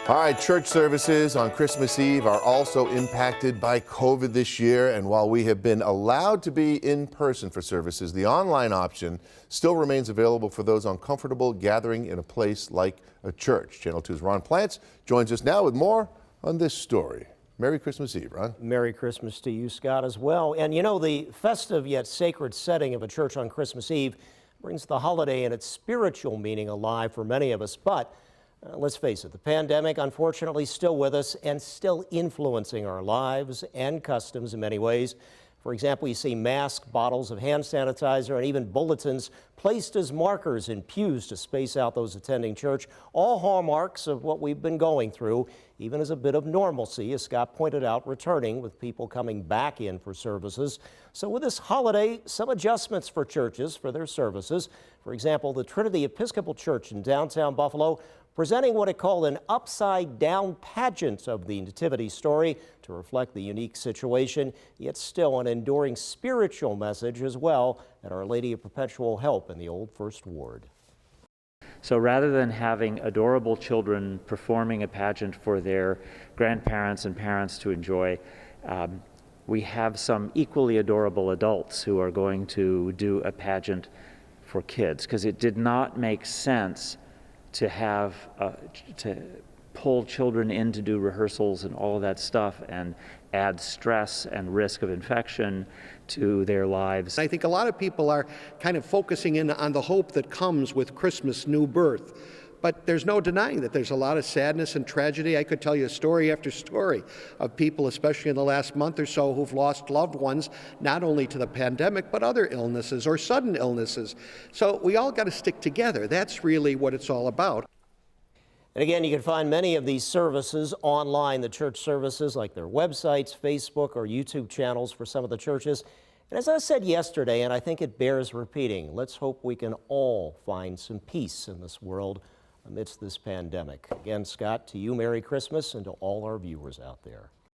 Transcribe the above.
All right, church services on Christmas Eve are also impacted by COVID this year. And while we have been allowed to be in person for services, the online option still remains available for those uncomfortable gathering in a place like a church. Channel 2's Ron Plants joins us now with more on this story. Merry Christmas Eve, Ron. Merry Christmas to you, Scott, as well. And you know, the festive yet sacred setting of a church on Christmas Eve brings the holiday and its spiritual meaning alive for many of us. But let's face it, the pandemic, unfortunately, still with us and still influencing our lives and customs in many ways. For example, you see masks, bottles of hand sanitizer, and even bulletins placed as markers in pews to space out those attending church, all hallmarks of what we've been going through, even as a bit of normalcy, as Scott pointed out, returning with people coming back in for services. So with this holiday, some adjustments for churches for their services. For example, the Trinity Episcopal Church in downtown Buffalo presenting what it called an upside-down pageant of the Nativity story to reflect the unique situation, yet still an enduring spiritual message as well at Our Lady of Perpetual Help in the Old First Ward. So rather than having adorable children performing a pageant for their grandparents and parents to enjoy, we have some equally adorable adults who are going to do a pageant for kids, because it did not make sense to have to pull children in to do rehearsals and all of that stuff and add stress and risk of infection to their lives. I think a lot of people are kind of focusing in on the hope that comes with Christmas new birth. But there's no denying that there's a lot of sadness and tragedy. I could tell you story after story of people, especially in the last month or so, who've lost loved ones, not only to the pandemic, but other illnesses or sudden illnesses. So we all got to stick together. That's really what it's all about. And again, you can find many of these services online, the church services, like their websites, Facebook, or YouTube channels for some of the churches. And as I said yesterday, and I think it bears repeating, let's hope we can all find some peace in this world amidst this pandemic. Again, Scott, to you, Merry Christmas, and to all our viewers out there.